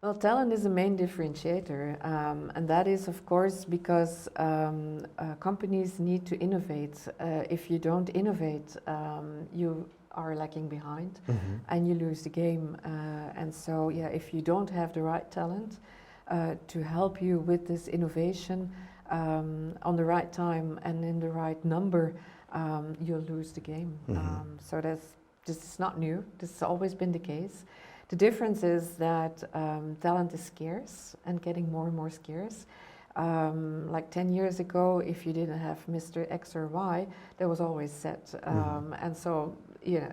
Well, talent is the main differentiator, and that is, of course, because companies need to innovate. If you don't innovate, you are lagging behind, and you lose the game. And so, yeah, if you don't have the right talent to help you with this innovation on the right time and in the right number, you'll lose the game. So this is not new. This has always been the case. The difference is that talent is scarce and getting more and more scarce. Like 10 years ago, if you didn't have Mr. X or Y, that was always set. And so, yeah,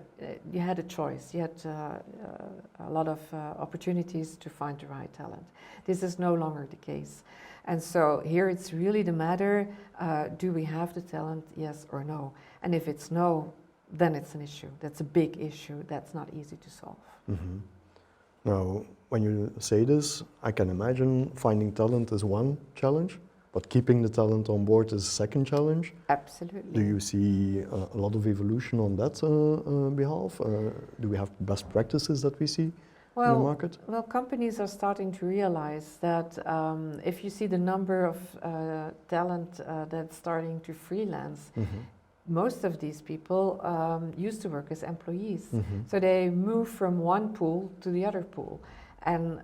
you had a choice. You had a lot of opportunities to find the right talent. This is no longer the case. And so here it's really the matter, do we have the talent, yes or no? And if it's no, then it's an issue. That's a big issue. That's not easy to solve. Now, when you say this, I can imagine finding talent is one challenge, but keeping the talent on board is a second challenge. Absolutely. Do you see a lot of evolution on that behalf? Do we have best practices that we see in the market? Well, companies are starting to realize that if you see the number of talent that's starting to freelance, most of these people used to work as employees. So they move from one pool to the other pool. And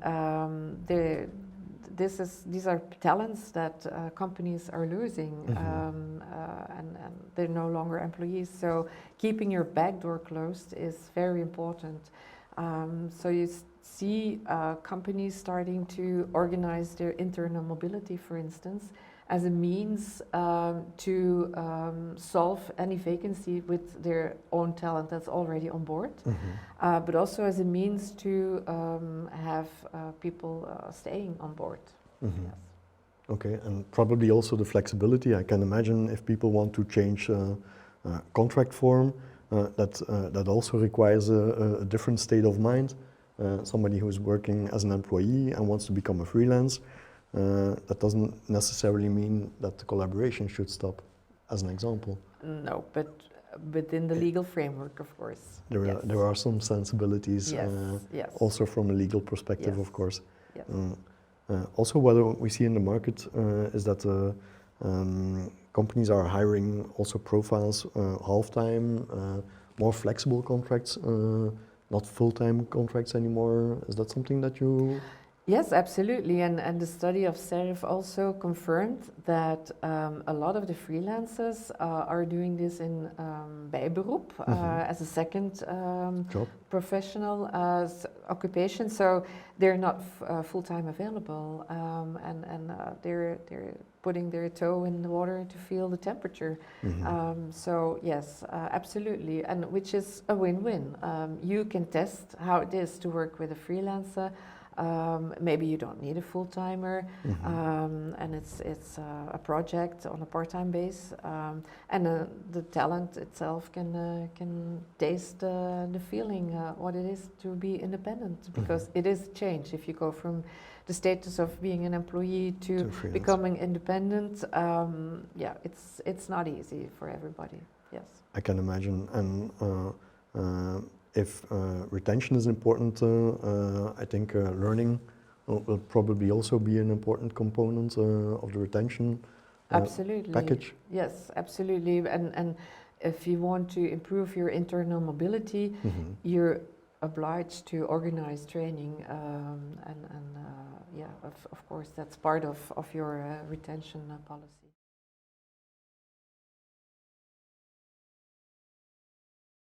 these are talents that companies are losing, and they're no longer employees. So keeping your back door closed is very important. So you see companies starting to organize their internal mobility, for instance, as a means to solve any vacancy with their own talent that's already on board, but also as a means to have people staying on board. Yes. Okay, and probably also the flexibility. I can imagine if people want to change contract form, that also requires a different state of mind. Somebody who is working as an employee and wants to become a freelance, that doesn't necessarily mean that the collaboration should stop, as an example. No, but within the legal framework, of course. There are some sensibilities, also from a legal perspective, of course. Yes. Also, what we see in the market is that companies are hiring also profiles, half-time, more flexible contracts, not full-time contracts anymore. Is that something that you... Yes, absolutely, and the study of SERF also confirmed that a lot of the freelancers are doing this in bijberoep, as a second job, professional occupation. So they're not full-time available, and they're putting their toe in the water to feel the temperature. So yes, absolutely, and which is a win-win. You can test how it is to work with a freelancer. Maybe you don't need a full-timer, and it's a project on a part-time base, and the talent itself can taste the feeling what it is to be independent, because it is a change if you go from the status of being an employee to becoming independent. Yeah, it's not easy for everybody. Yes, I can imagine, and if retention is important, I think learning will probably also be an important component of the retention package. Yes, absolutely. And if you want to improve your internal mobility, you're obliged to organize training, and yeah, of course, that's part of your retention policy.